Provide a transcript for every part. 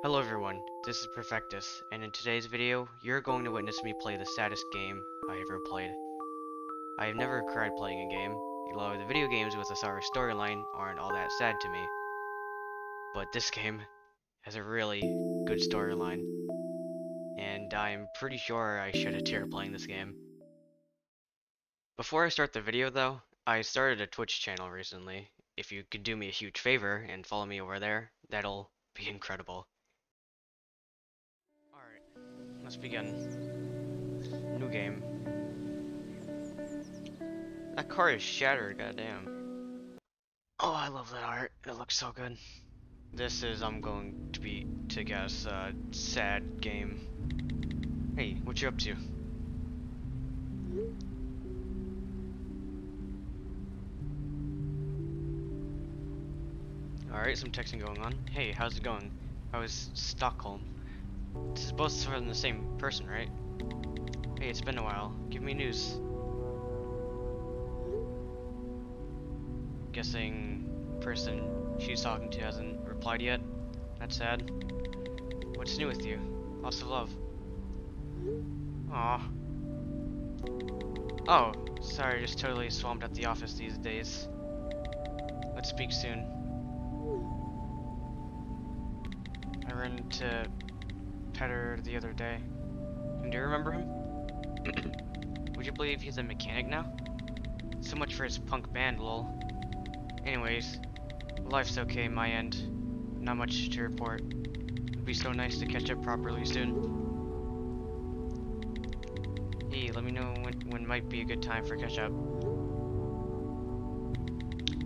Hello everyone, this is Perfectus, and in today's video, you're going to witness me play the saddest game I ever played. I have never cried playing a game. A lot of the video games with a sour storyline aren't all that sad to me, but this game has a really good storyline, and I'm pretty sure I shed a tear playing this game. Before I start the video though, I started a Twitch channel recently. If you could do me a huge favor and follow me over there, that'll be incredible. Alright, let's begin. New game. That car is shattered, goddamn. Oh, I love that art. It looks so good. This is, I'm going to guess, sad game. Hey, what you up to? Alright, some texting going on. Hey, how's it going? How is Stockholm? This is both from the same person, right? Hey, it's been a while. Give me news. Guessing person she's talking to hasn't replied yet. That's sad. What's new with you? Lots of love. Aw. Oh, sorry, just totally swamped at the office these days. Let's speak soon. I ran into Petter the other day. Do you remember him? Would you believe he's a mechanic now? So much for his punk band, lol. Anyways, life's okay my end. Not much to report. It'd be so nice to catch up properly soon. Hey, let me know when might be a good time for catch up.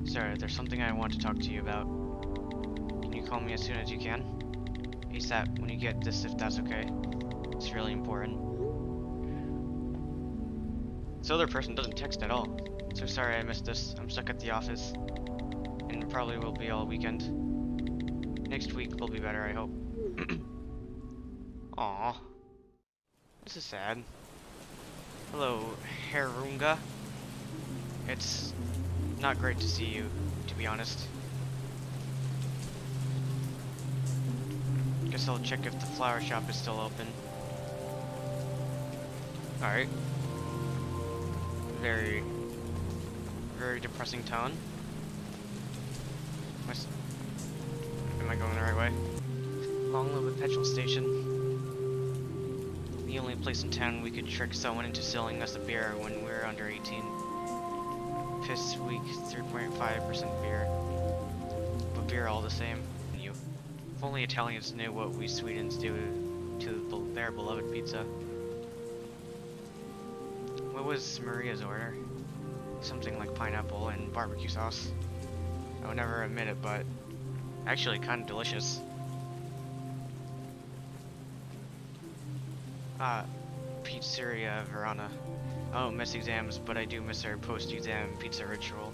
Sorry, there's something I want to talk to you about. Can you call me as soon as you can? ASAP, when you get this, if that's okay. It's really important. This other person doesn't text at all. So sorry I missed this. I'm stuck at the office. And probably will be all weekend. Next week will be better, I hope. Aww. This is sad. Hello, Herunga. It's not great to see you, to be honest. Guess I'll check if the flower shop is still open. Alright. Very depressing tone. Am I going the right way? Long live the petrol station. The only place in town we could trick someone into selling us a beer when we're under 18. Piss weak, 3.5% beer. But beer all the same. You. If only Italians knew what we Swedes do to their beloved pizza. What was Maria's order? Something like pineapple and barbecue sauce. I would never admit it, but actually kind of delicious. Pizzeria Verona. I don't miss exams, but I do miss our post-exam pizza ritual.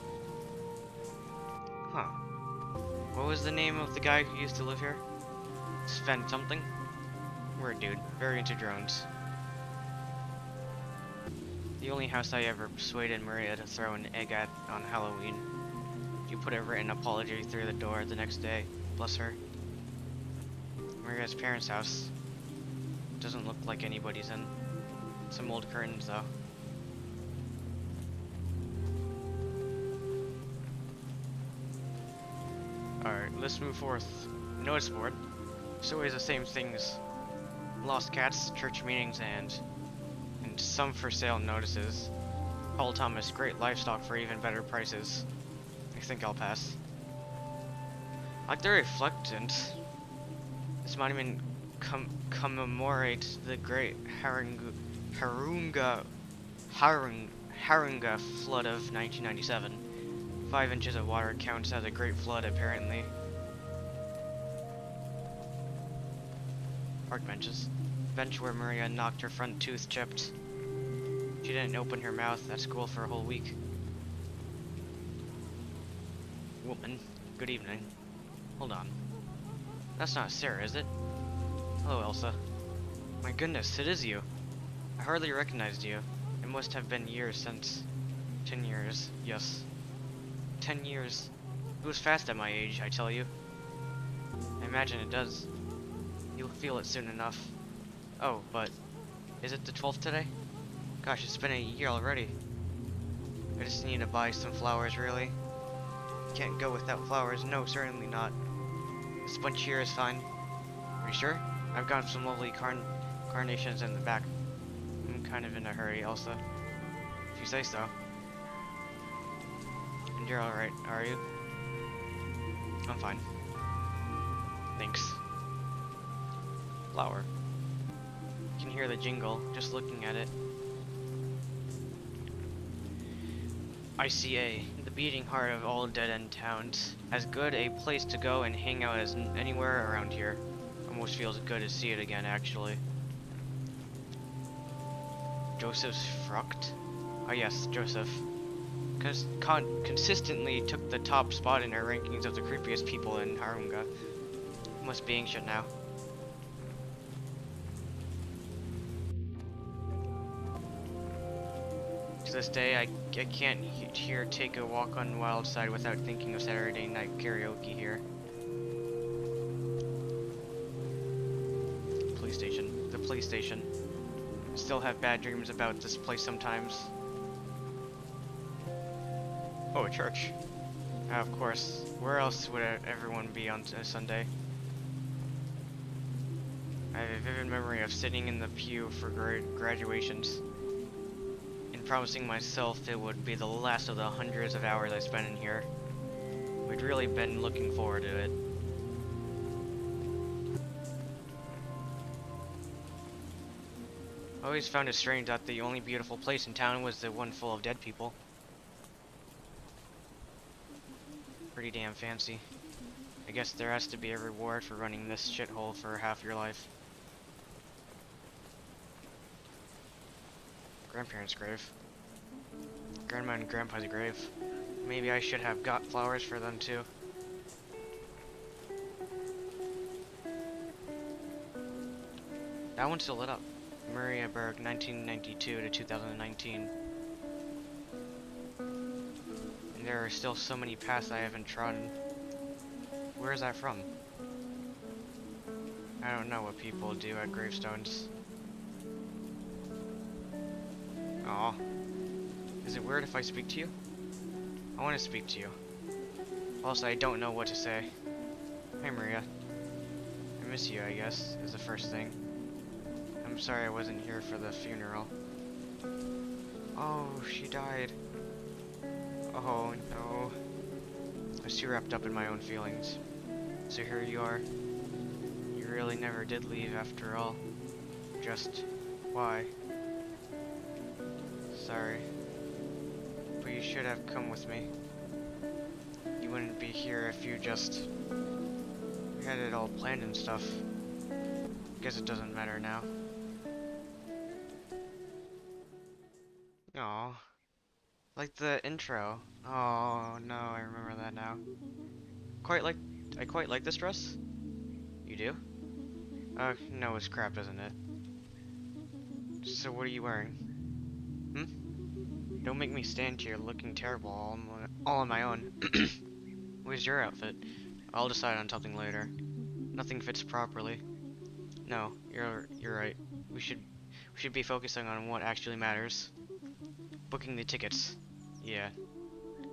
Huh. What was the name of the guy who used to live here? Sven something? Weird dude, very into drones. The only house I ever persuaded Maria to throw an egg at on Halloween. You put a written apology through the door the next day. Bless her. Maria's parents' house. Doesn't look like anybody's in. Some old curtains though. Alright, let's move forth. Notice board. It's always the same things. Lost cats, church meetings, and some for sale notices. Paul Thomas, great livestock for even better prices. I think I'll pass. I like the reflectant. This monument commemorates the great Harunga flood of 1997. 5 inches of water counts as a great flood, apparently. Park benches. Bench where Maria knocked her front tooth chipped. She didn't open her mouth at school for a whole week. Woman, good evening. Hold on. That's not Sarah, is it? Hello, Elsa. My goodness, it is you. I hardly recognized you. It must have been years since. 10 years, yes. 10 years. It was fast at my age, I tell you. I imagine it does. You'll feel it soon enough. Oh, but is it the 12th today? Gosh, it's been a year already. I just need to buy some flowers, really. Can't go without flowers. No, certainly not. This bunch here is fine. Are you sure? I've got some lovely carnations in the back. I'm kind of in a hurry, Elsa. If you say so. And you're alright, are you? I'm fine. Thanks. Flower. You can hear the jingle just looking at it. ICA, the beating heart of all dead-end towns. As good a place to go and hang out as anywhere around here. Almost feels good to see it again, actually. Joseph's Frucht? Oh yes, Joseph. Consistently took the top spot in our rankings of the creepiest people in Harunga. Must be ancient now. To this day, I can't here take a walk on Wild Side without thinking of Saturday night karaoke here. Police station. The police station. Still have bad dreams about this place sometimes. Oh, a church. Of course. Where else would everyone be on a Sunday? I have a vivid memory of sitting in the pew for graduations and promising myself it would be the last of the hundreds of hours I spent in here. We'd really been looking forward to it. I always found it strange that the only beautiful place in town was the one full of dead people. Pretty damn fancy. I guess there has to be a reward for running this shithole for half your life. Grandparents' grave. Grandma and Grandpa's grave. Maybe I should have got flowers for them too. That one's still lit up. Maria Berg, 1992 to 2019. And there are still so many paths I haven't trodden. Where is that from? I don't know what people do at gravestones. Aw. Is it weird if I speak to you? I want to speak to you. Also, I don't know what to say. Hi, Maria. I miss you, I guess, is the first thing. I'm sorry I wasn't here for the funeral. Oh, she died. Oh, no. I was too wrapped up in my own feelings. So here you are. You really never did leave after all. Just why? Sorry. But you should have come with me. You wouldn't be here if you just had it all planned and stuff. Guess it doesn't matter now. Aw. Like the intro. Oh no, I remember that now. I quite like this dress. You do? No, it's crap, isn't it? So what are you wearing? Hmm? Don't make me stand here looking terrible all on my own. Where's your outfit? I'll decide on something later. Nothing fits properly. No, you're right. We should be focusing on what actually matters. Booking the tickets. Yeah.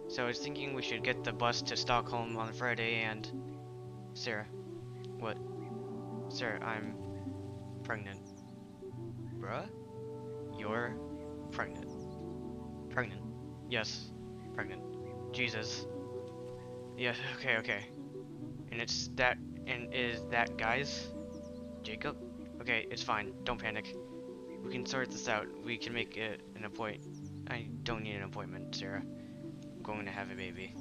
So I was thinking we should get the bus to Stockholm on Friday and... Sarah. What? Sarah, I'm pregnant. Bruh? You're pregnant. Pregnant. Yes. Pregnant. Jesus. Yes, okay. And is that guys? Jacob? Okay, it's fine. Don't panic. We can sort this out. We can make it an appointment. I don't need an appointment, Sarah. I'm going to have a baby.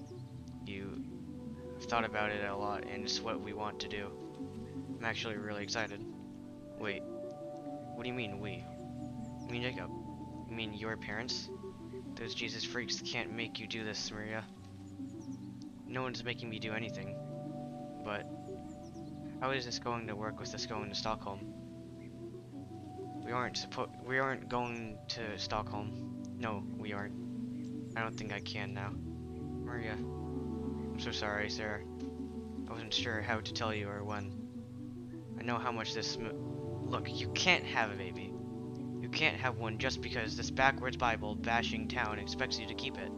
I've thought about it a lot, and it's what we want to do. I'm actually really excited. Wait. What do you mean, we? You mean Jacob? You mean your parents? Those Jesus freaks can't make you do this, Maria. No one's making me do anything. But how is this going to work with us going to Stockholm? We aren't going to Stockholm. No, we aren't. I don't think I can now. Maria. I'm so sorry, Sarah. I wasn't sure how to tell you or when. I know how much this... Look, you can't have a baby. You can't have one just because this backwards Bible bashing town expects you to keep it.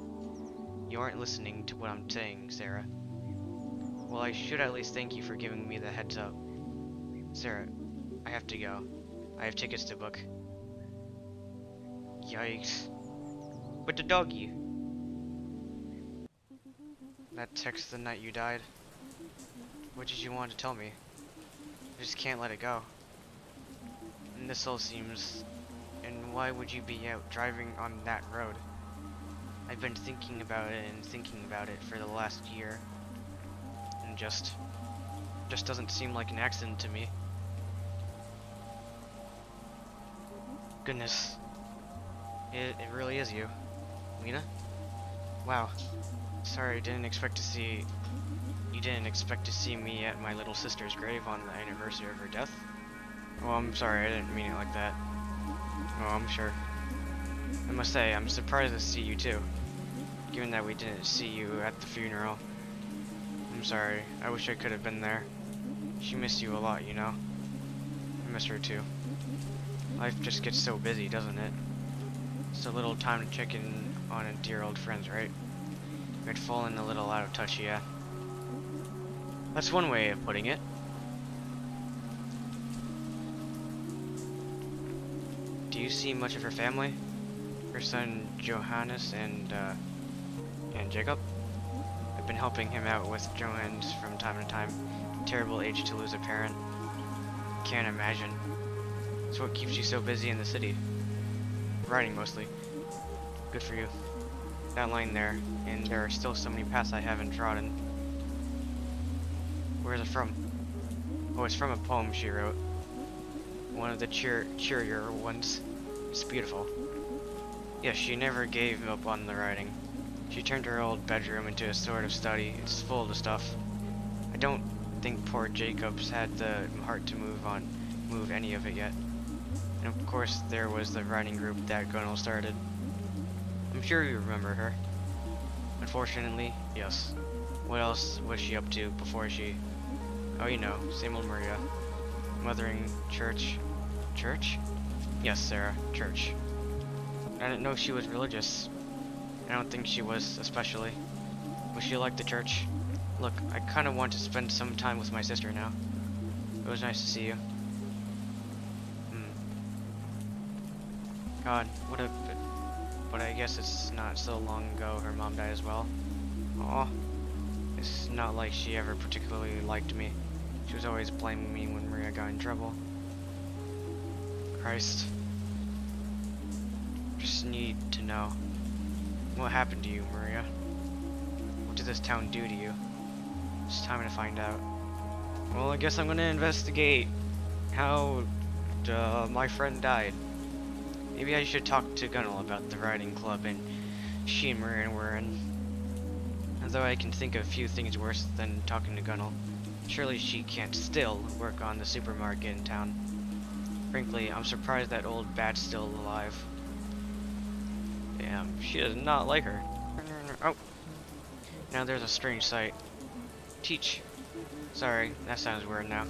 You aren't listening to what I'm saying, Sarah. Well, I should at least thank you for giving me the heads up. Sarah, I have to go. I have tickets to book. Yikes. But the doggy. That text the night you died. What did you want to tell me? I just can't let it go. And this all seems... And why would you be out driving on that road? I've been thinking about it and thinking about it for the last year. And just doesn't seem like an accident to me. Goodness. It really is you. Lena? Wow. Sorry, you didn't expect to see me at my little sister's grave on the anniversary of her death? Oh, I'm sorry, I didn't mean it like that. Oh, I'm sure. I must say, I'm surprised to see you too, given that we didn't see you at the funeral. I'm sorry, I wish I could have been there. She missed you a lot, you know? I miss her too. Life just gets so busy, doesn't it? So little time to check in on dear old friends, right? We'd fallen a little out of touch, yeah. That's one way of putting it. Do you see much of her family? Her son Johannes and Jacob? I've been helping him out with Johannes from time to time. Terrible age to lose a parent. Can't imagine. It's what keeps you so busy in the city. Writing mostly. Good for you. That line there, and there are still so many paths I haven't trodden. Where is it from? Oh, it's from a poem she wrote. One of the cheerier ones. It's beautiful. Yes, she never gave up on the writing. She turned her old bedroom into a sort of study. It's full of stuff. I don't think poor Jacob's had the heart to move any of it yet. And of course, there was the writing group that Gunnel started. I'm sure you remember her. Unfortunately, yes. What else was she up to before she... Oh, you know, same old Maria. Mothering church. Church? Yes, Sarah, church. I didn't know she was religious. I don't think she was, especially. But she liked the church. Look, I kind of want to spend some time with my sister now. It was nice to see you. God, what a... But I guess it's not so long ago her mom died as well. Aw. It's not like she ever particularly liked me. She was always blaming me when Maria got in trouble. Christ. Just need to know. What happened to you, Maria? What did this town do to you? It's time to find out. Well, I guess I'm gonna investigate how my friend died. Maybe I should talk to Gunnel about the riding club and she and Maria were in. Although I can think of few things worse than talking to Gunnel. Surely she can't still work on the supermarket in town. Frankly, I'm surprised that old bat's still alive. Damn, she does not like her. Oh! Now there's a strange sight. Teach. Sorry, that sounds weird now.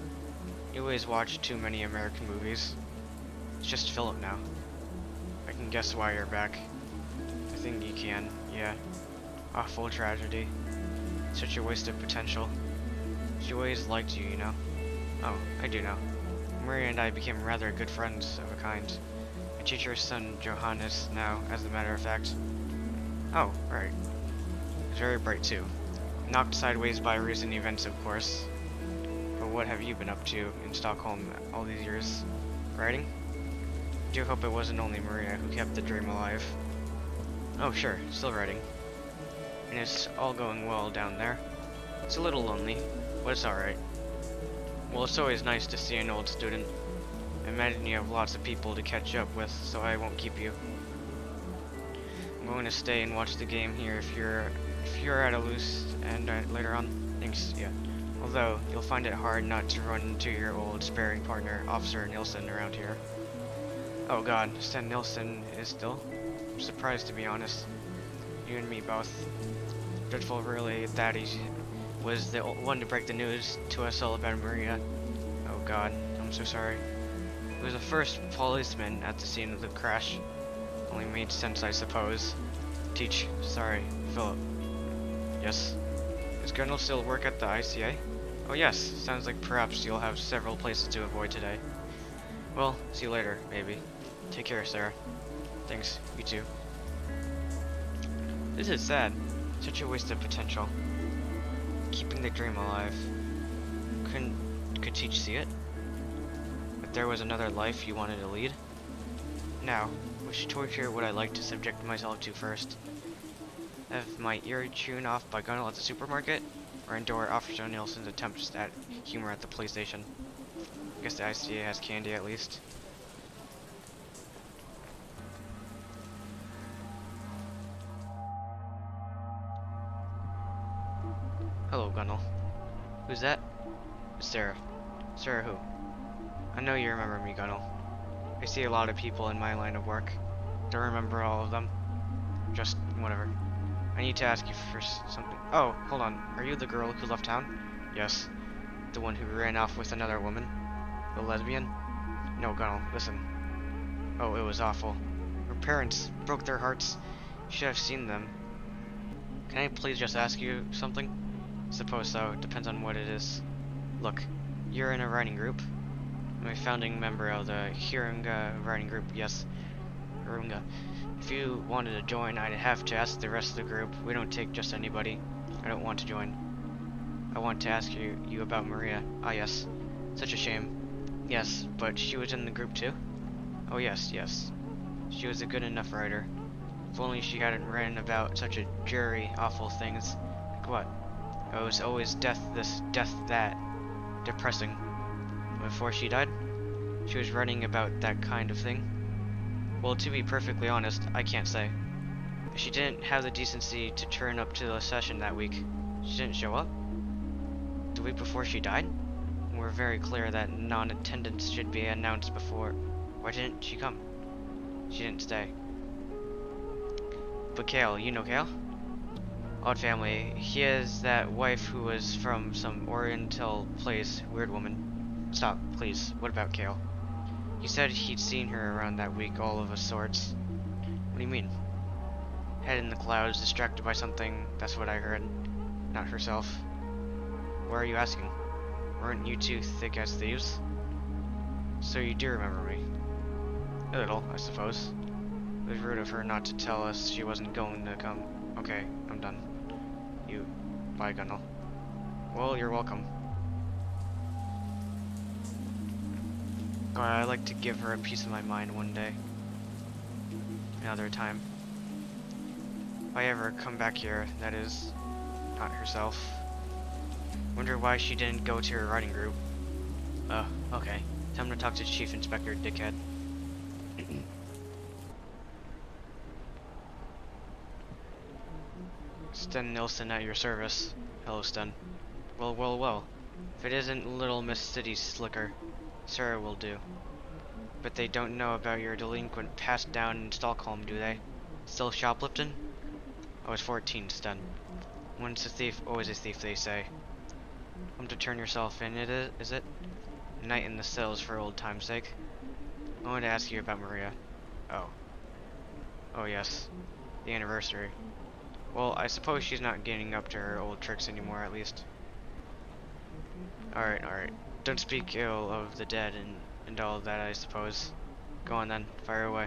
You always watch too many American movies. It's just Philip now. I can guess why you're back. I think you can, yeah. Awful tragedy. Such a waste of potential. She always liked you, you know? Oh, I do know. Maria and I became rather good friends of a kind. I teach her son Johannes now, as a matter of fact. Oh, right. He's very bright too. Knocked sideways by recent events, of course. But what have you been up to in Stockholm all these years? Writing? I do hope it wasn't only Maria who kept the dream alive. Oh sure, still writing. And it's all going well down there. It's a little lonely, but it's alright. Well, it's always nice to see an old student. I imagine you have lots of people to catch up with, so I won't keep you. I'm going to stay and watch the game here if you're at a loose and later on. Thanks, yeah. Although, you'll find it hard not to run into your old sparring partner, Officer Nilsson, around here. Oh god, Sten Nilsson is still? I'm surprised, to be honest. You and me both. Dreadful really that he was the one to break the news to us all about Maria. Oh God, I'm so sorry. He was the first policeman at the scene of the crash. Only made sense, I suppose. Teach. Sorry, Philip. Yes? Does Gunnell still work at the ICA? Oh yes, sounds like perhaps you'll have several places to avoid today. Well, see you later, maybe. Take care, Sarah. Thanks, you too. This is sad. Such a waste of potential. Keeping the dream alive. Could Teach see it? If there was another life you wanted to lead? Now, which torture would I like to subject myself to first? Have my ear chewn off by Gunnell at the supermarket? Or endure Officer Nielsen's attempts at humor at the police station? I guess the ICA has candy at least. Hello, Gunnell. Who's that? It's Sarah. Sarah who? I know you remember me, Gunnell. I see a lot of people in my line of work. Don't remember all of them. Just whatever. I need to ask you for something. Oh, hold on. Are you the girl who left town? Yes. The one who ran off with another woman? The lesbian? No, Gunnell, listen. Oh, it was awful. Her parents broke their hearts. You should have seen them. Can I please just ask you something? Suppose so. Depends on what it is. Look, you're in a writing group. I'm a founding member of the Hirunga writing group. Yes, Hirunga. If you wanted to join, I'd have to ask the rest of the group. We don't take just anybody. I don't want to join. I want to ask you about Maria. Ah, yes. Such a shame. Yes, but she was in the group too? Oh, yes, yes. She was a good enough writer. If only she hadn't written about such a dreary, awful things. Like what? Oh, it was always death this, death that. Depressing. Before she died, she was writing about that kind of thing. Well, to be perfectly honest, I can't say. She didn't have the decency to turn up to the session that week. She didn't show up? The week before she died? We're very clear that non-attendance should be announced before. Why didn't she come? She didn't stay. But Kale, you know Kale? Odd family. He has that wife who was from some Oriental place, weird woman. Stop, please. What about Kale? He said he'd seen her around that week, all of a sorts. What do you mean? Head in the clouds, distracted by something. That's what I heard. Not herself. Why are you asking? Weren't you two thick as thieves? So you do remember me. A little, I suppose. It was rude of her not to tell us she wasn't going to come. Okay, I'm done. Bye, Gunnell. Well, you're welcome. God, I'd like to give her a piece of my mind one day. Another time. If I ever come back here, that is, not herself. Wonder why she didn't go to her writing group. Okay. Time to talk to Chief Inspector Dickhead. Sten Nilsson at your service. Hello, Sten. Well, well, well. If it isn't Little Miss City Slicker, Sarah will do. But they don't know about your delinquent past down in Stockholm, do they? Still shoplifting? I was 14, Sten. Once a thief, always a thief, they say. Come to turn yourself in, is it? A night in the cells for old time's sake. I wanted to ask you about Maria. Oh. Oh, yes. The anniversary. Well, I suppose she's not getting up to her old tricks anymore, at least. Alright, alright. Don't speak ill of the dead and all that, I suppose. Go on then, fire away.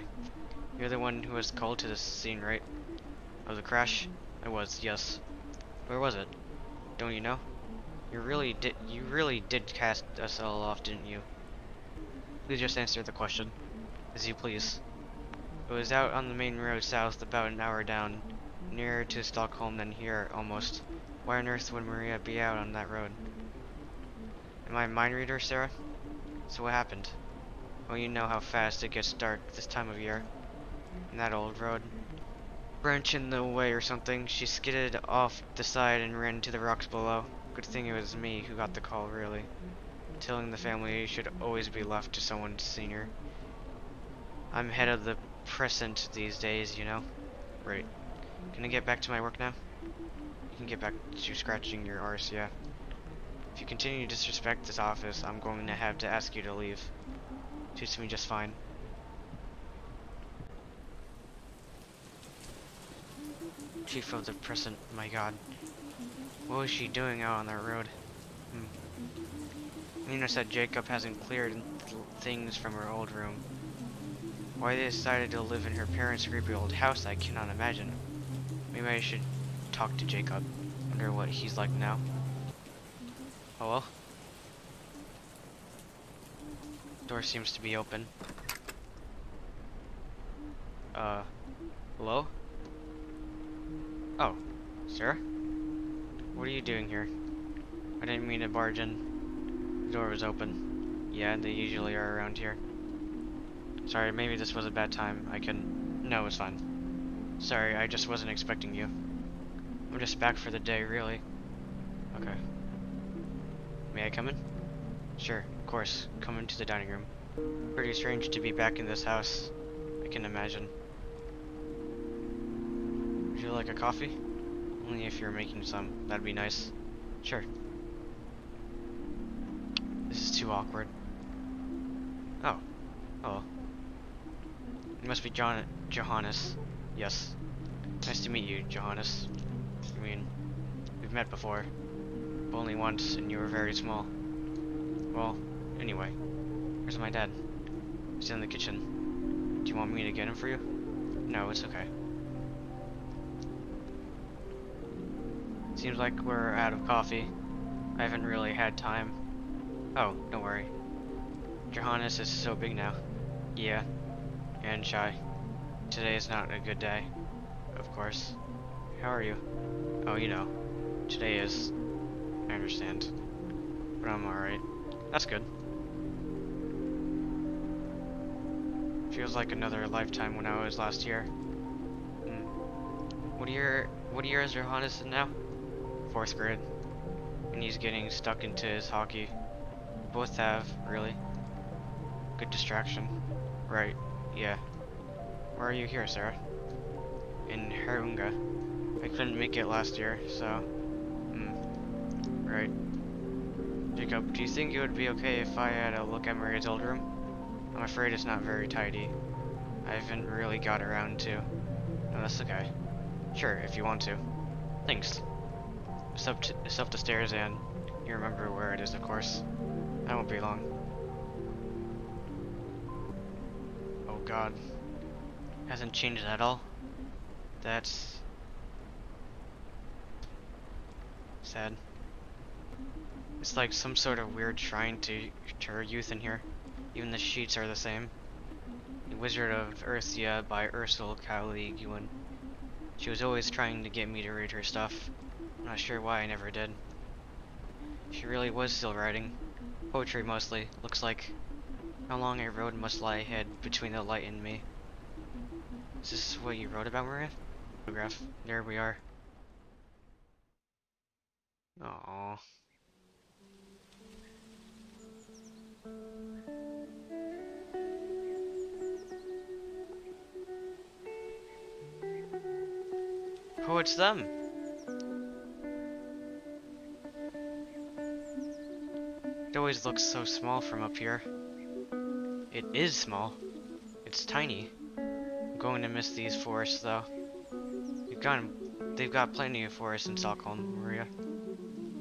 You're the one who was called to this scene, right? Of the crash? I was, yes. Where was it? Don't you know? You really did cast us all off, didn't you? Please just answer the question. As you please. It was out on the main road south, about an hour down. Nearer to Stockholm than here, almost. Why on earth would Maria be out on that road? Am I a mind reader, Sarah? So what happened? Well, you know how fast it gets dark this time of year. And that old road. Branch in the way or something. She skidded off the side and ran to the rocks below. Good thing it was me who got the call, really. Telling the family should always be left to someone senior. I'm head of the precinct these days, you know. Right. Can I get back to my work now? You can get back to scratching your arse, yeah. If you continue to disrespect this office, I'm going to have to ask you to leave. Suits me just fine. Chief of the Present, my god. What was she doing out on that road? Nina said Jacob hasn't cleared things from her old room. Why they decided to live in her parents' creepy old house, I cannot imagine. Maybe I should talk to Jacob. Wonder what he's like now. Hello? Door seems to be open. Hello? Oh, sir? What are you doing here? I didn't mean to barge in. The door was open. Yeah, they usually are around here. Sorry, maybe this was a bad time. No, it's fine. Sorry, I just wasn't expecting you. I'm just back for the day, really. Okay. May I come in? Sure, of course. Come into the dining room. Pretty strange to be back in this house. I can imagine. Would you like a coffee? Only if you're making some. That'd be nice. Sure. This is too awkward. Oh. Oh. You must be Johannes. Yes. Nice to meet you, Johannes. I mean, we've met before. But only once, and you were very small. Well, anyway. Where's my dad? He's in the kitchen. Do you want me to get him for you? No, it's okay. Seems like we're out of coffee. I haven't really had time. Oh, don't worry. Johannes is so big now. Yeah, and shy. Today is not a good day. Of course. How are you? Oh, you know. Today is. I understand. But I'm alright. That's good. Feels like another lifetime when I was last year. What year is Johannes in now? 4th grade. And he's getting stuck into his hockey. Both have, really. Good distraction. Right, yeah. Why are you here, Sarah? In Herunga. I couldn't make it last year, so... Right. Jacob, do you think it would be okay if I had a look at Maria's old room? I'm afraid it's not very tidy. I haven't really got around to... No, that's okay. Sure, if you want to. Thanks. It's up the stairs and... You remember where it is, of course. I won't be long. Oh god. Hasn't changed at all. That's... sad. It's like some sort of weird shrine to her youth in here. Even the sheets are the same. The Wizard of Earthia by Ursula K. Le Guin. She was always trying to get me to read her stuff. I'm not sure why I never did. She really was still writing. Poetry mostly, looks like. How long a road must lie ahead between the light and me. Is this what you wrote about, Maria? Photograph. There we are. Aww. Oh, it's them! It always looks so small from up here. It is small. It's tiny. I'm going to miss these forests, though. They've got plenty of forests in Stockholm, Maria.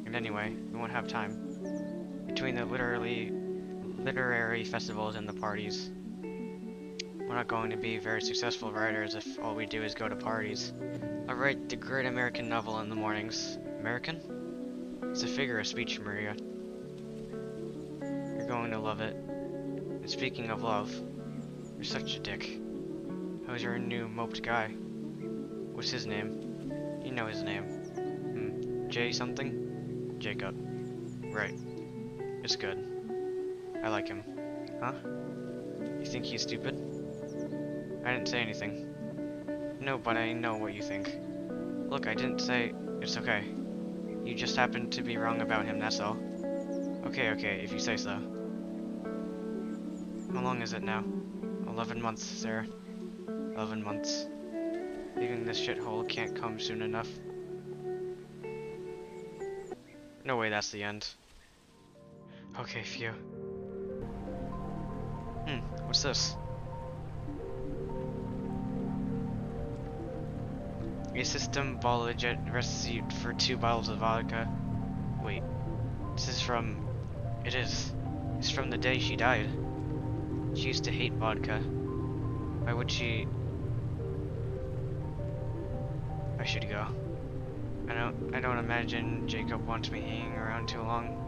And anyway, we won't have time. Between the literary festivals and the parties. We're not going to be very successful writers if all we do is go to parties. I write the great American novel in the mornings. American? It's a figure of speech, Maria. You're going to love it. And speaking of love, you're such a dick. How's your new moped guy? What's his name? You know his name. Jay something? Jacob. Right. It's good. I like him. Huh? You think he's stupid? I didn't say anything. No, but I know what you think. Look, I didn't say... It's okay. You just happened to be wrong about him, that's all. Okay, if you say so. How long is it now? 11 months, Sarah. 11 months. Leaving this shithole can't come soon enough. No way that's the end. Okay, phew. What's this? A system Bolojet received for 2 bottles of vodka. Wait, this is from... It is. It's from the day she died. She used to hate vodka. Why would she... I should go. I don't imagine Jacob wants me hanging around too long.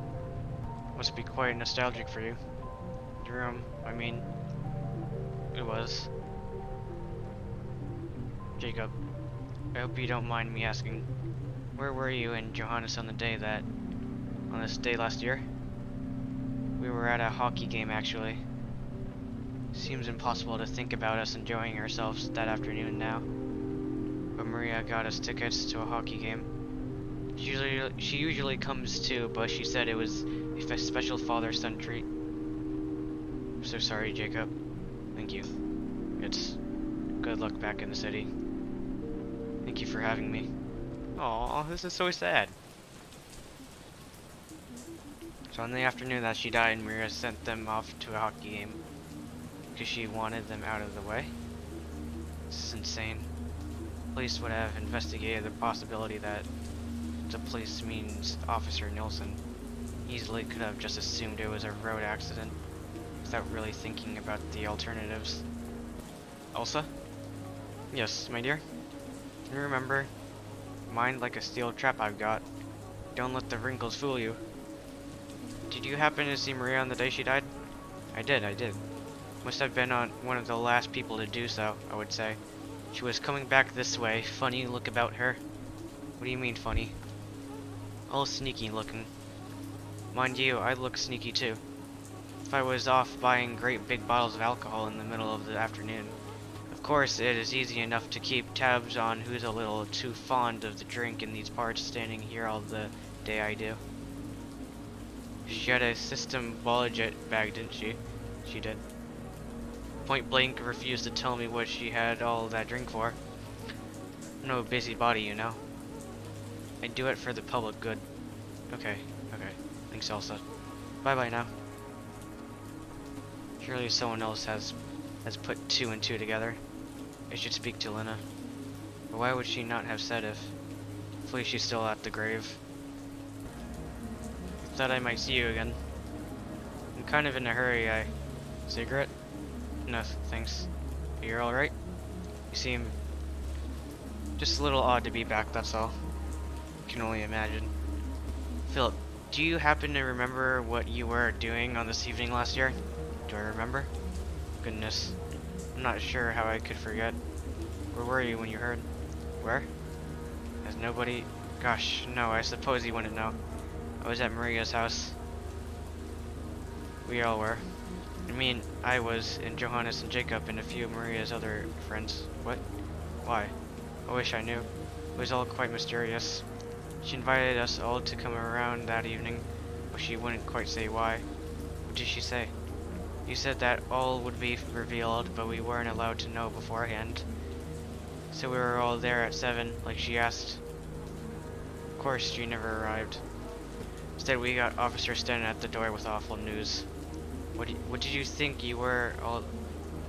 Must be quite nostalgic for you. Your room, I mean, it was. Jacob, I hope you don't mind me asking, where were you and Johannes on this day last year? We were at a hockey game, actually. Seems impossible to think about us enjoying ourselves that afternoon now. But Maria got us tickets to a hockey game. She usually comes too, but she said it was a special father-son treat. I'm so sorry, Jacob. Thank you. It's good luck back in the city. Thank you for having me. Aw, this is so sad. So on the afternoon that she died, Maria sent them off to a hockey game because she wanted them out of the way. This is insane. Police would have investigated the possibility that the police means Officer Nilsson. Easily could have just assumed it was a road accident without really thinking about the alternatives. Elsa? Yes, my dear? Can you remember? Mind like a steel trap I've got. Don't let the wrinkles fool you. Did you happen to see Maria on the day she died? I did. Must have been one of the last people to do so, I would say. She was coming back this way. Funny look about her. What do you mean funny? All sneaky looking. Mind you, I look sneaky too. If I was off buying great big bottles of alcohol in the middle of the afternoon. Of course, it is easy enough to keep tabs on who's a little too fond of the drink in these parts standing here all the day I do. She had a system Bolojet bag, didn't she? She did. Point blank refused to tell me what she had all that drink for. I'm no busybody, you know. I do it for the public good. Okay. Thanks, Elsa. Bye-bye now. Surely someone else has put 2 and 2 together. I should speak to Lena. But why would she not have said if... Hopefully she's still at the grave. Thought I might see you again. I'm kind of in a hurry. Cigarette? No, thanks. You're alright? You seem... just a little odd to be back, that's all. Can only imagine. Philip, do you happen to remember what you were doing on this evening last year? Do I remember? Goodness. I'm not sure how I could forget. Where were you when you heard? Where? Has nobody... Gosh, no, I suppose you wouldn't know. I was at Maria's house. We all were. I was, and Johannes and Jacob and a few of Maria's other friends. What? Why? I wish I knew. It was all quite mysterious. She invited us all to come around that evening, but she wouldn't quite say why. What did she say? You said that all would be revealed, but we weren't allowed to know beforehand. So we were all there at 7, like she asked. Of course, she never arrived. Instead, we got officers standing at the door with awful news. What did you think you were all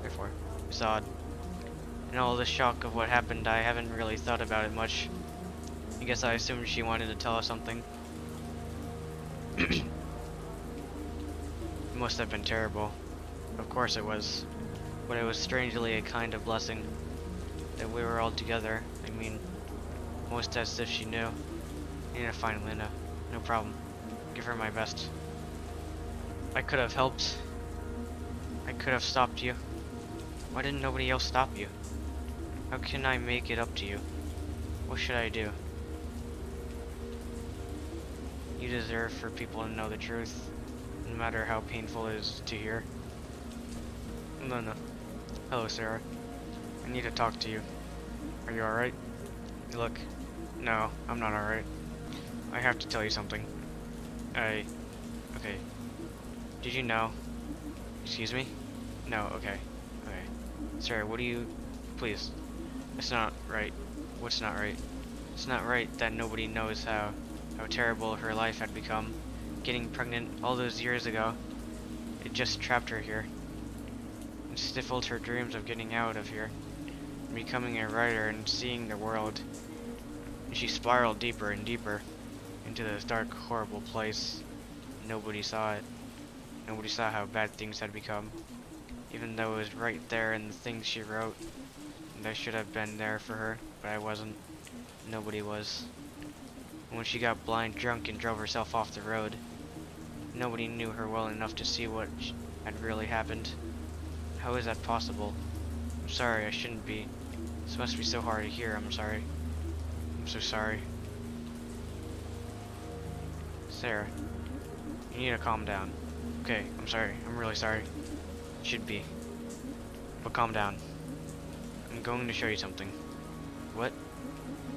there for? It's odd. In all the shock of what happened, I haven't really thought about it much. I guess I assumed she wanted to tell us something. It must have been terrible. Of course it was. But it was strangely a kind of blessing that we were all together. Almost as if she knew. I need to find Lena. No problem. Give her my best. I could have helped. I could have stopped you. Why didn't nobody else stop you? How can I make it up to you? What should I do? You deserve for people to know the truth, no matter how painful it is to hear. No. Hello, Sarah. I need to talk to you. Are you alright? Look, no, I'm not alright. I have to tell you something. Okay. Did you know? Excuse me? No, okay. Sarah, what do you... Please. It's not right. What's not right? It's not right that nobody knows how terrible her life had become. getting pregnant all those years ago. It just trapped her here and stifled her dreams of getting out of here, becoming a writer and seeing the world. And she spiraled deeper and deeper into this dark, horrible place. Nobody saw it. Nobody saw how bad things had become, even though it was right there in the things she wrote. And I should have been there for her, but I wasn't. Nobody was. And when she got blind drunk and drove herself off the road, nobody knew her well enough to see what had really happened. How is that possible? I'm sorry, I shouldn't be. This must be so hard to hear. I'm sorry. I'm so sorry. Sarah, you need to calm down. Okay, I'm sorry. I'm really sorry. Should be. But calm down. I'm going to show you something. What?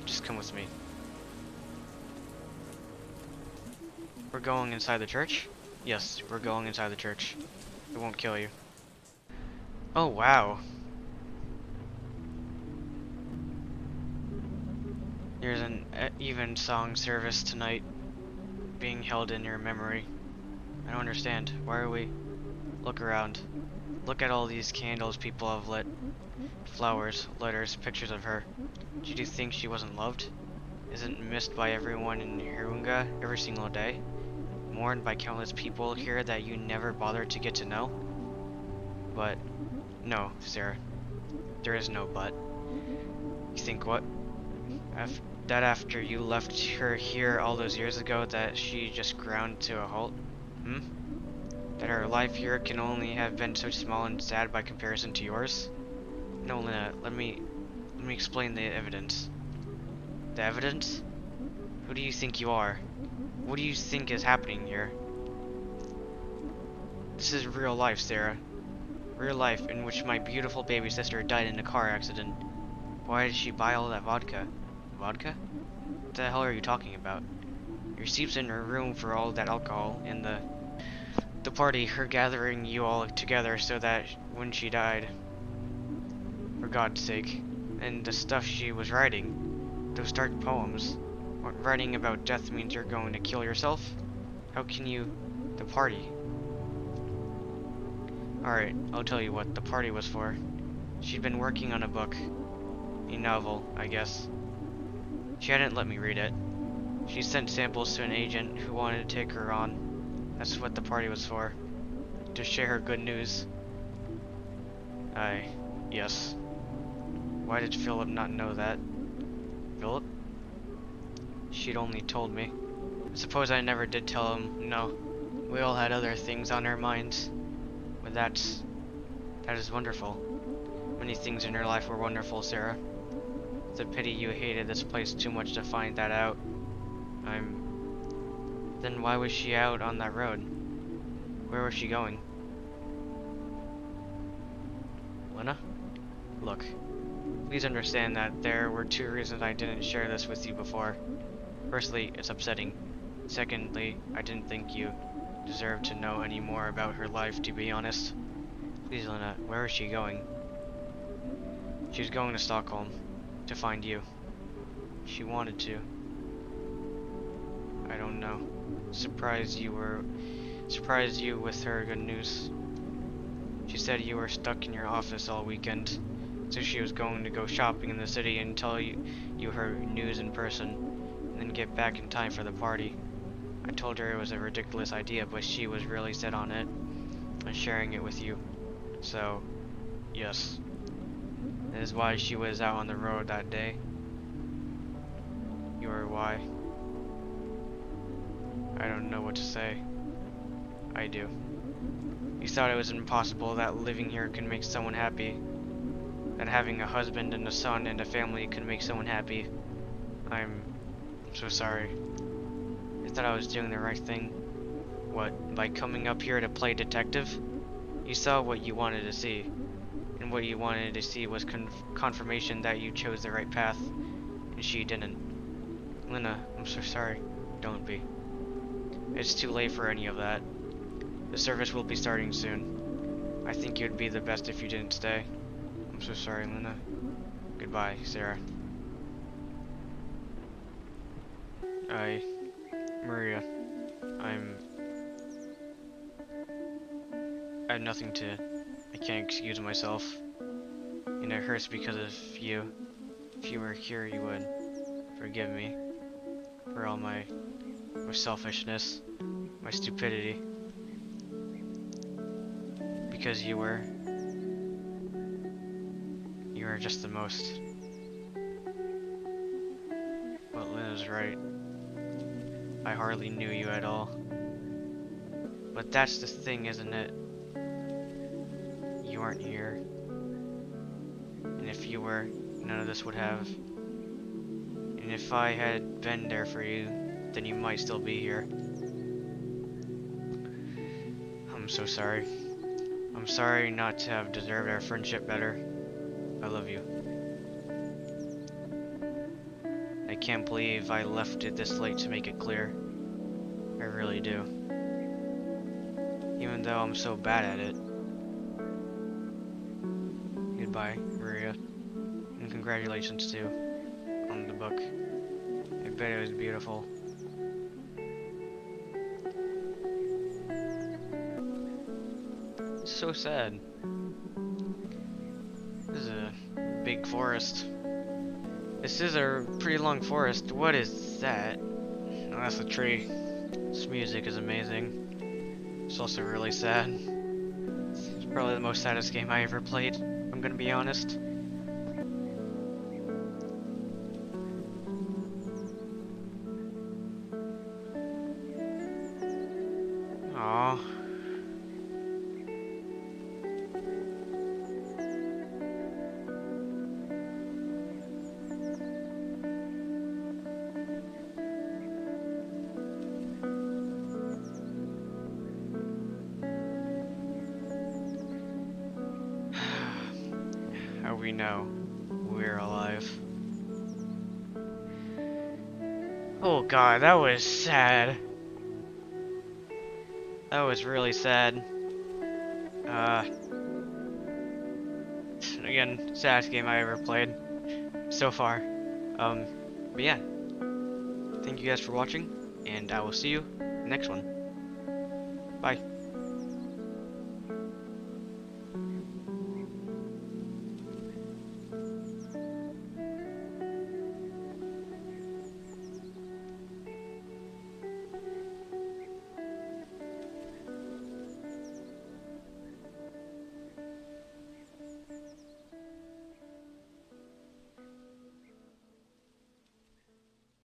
Just come with me. We're going inside the church? Yes, we're going inside the church. It won't kill you. Oh, wow. There's an evensong service tonight being held in your memory. I don't understand. Why are we... Look around. Look at all these candles people have lit. Flowers, letters, pictures of her. Did you think she wasn't loved? Isn't missed by everyone in Hirunga every single day? Mourned by countless people here that you never bothered to get to know? But, no, Sarah. There is no but. You think what? That after you left her here all those years ago that she just ground to a halt? Hmm? That her life here can only have been so small and sad by comparison to yours? No, Lena, let me explain the evidence. The evidence? Who do you think you are? What do you think is happening here? This is real life, Sarah. Real life in which my beautiful baby sister died in a car accident. Why did she buy all that vodka? Vodka? What the hell are you talking about? Your seeps in her room for all that alcohol in the party, her gathering you all together so that when she died, for God's sake, and the stuff she was writing, those dark poems. What writing about death means you're going to kill yourself? How can you... The party. Alright, I'll tell you what the party was for. She'd been working on a book. A novel, I guess. She hadn't let me read it. She sent samples to an agent who wanted to take her on. That's what the party was for. To share her good news. Yes. Why did Philip not know that? Philip? She'd only told me. Suppose I never did tell him. No. We all had other things on our minds. But that is wonderful. Many things in your life were wonderful, Sarah. It's a pity you hated this place too much to find that out. Then why was she out on that road? Where was she going? Lena? Look, please understand that there were two reasons I didn't share this with you before. Firstly, it's upsetting. Secondly, I didn't think you deserved to know any more about her life, to be honest. Please, Lena, where is she going? She was going to Stockholm, to find you. She wanted to. I don't know. Surprised you with her good news. She said you were stuck in your office all weekend, so she was going to go shopping in the city and tell you her news in person, and then get back in time for the party. I told her it was a ridiculous idea, but she was really set on it, and sharing it with you. So, yes. That is why she was out on the road that day. You are why. I don't know what to say. I do. You thought it was impossible that living here could make someone happy. That having a husband and a son and a family could make someone happy. I'm so sorry. I thought I was doing the right thing. What, by coming up here to play detective? You saw what you wanted to see. And what you wanted to see was confirmation that you chose the right path. And she didn't. Lena, I'm so sorry. Don't be. It's too late for any of that. The service will be starting soon. I think it would be the best if you didn't stay. I'm so sorry, Lena. Goodbye, Sarah. Maria. I'm have nothing to, I can't excuse myself. And it hurts because of you. If you were here, you would forgive me for all my selfishness, my stupidity. Because you were just the most. But Lynn was right. I hardly knew you at all. But that's the thing, isn't it? You aren't here. And if you were, none of this would have. And if I had been there for you, then you might still be here. I'm so sorry. I'm sorry not to have deserved our friendship better. I love you. I can't believe I left it this late to make it clear. I really do. Even though I'm so bad at it. Goodbye, Maria. And congratulations too, on the book. I bet it was beautiful. It's so sad. This is a big forest. This is a pretty long forest. What is that? Oh, that's a tree. This music is amazing. It's also really sad. It's probably the most saddest game I ever played, if I'm gonna be honest. Aww. How we know we're alive. Oh god, that was sad. That was really sad. Again, saddest game I ever played so far. But yeah. Thank you guys for watching, and I will see you next one. Bye.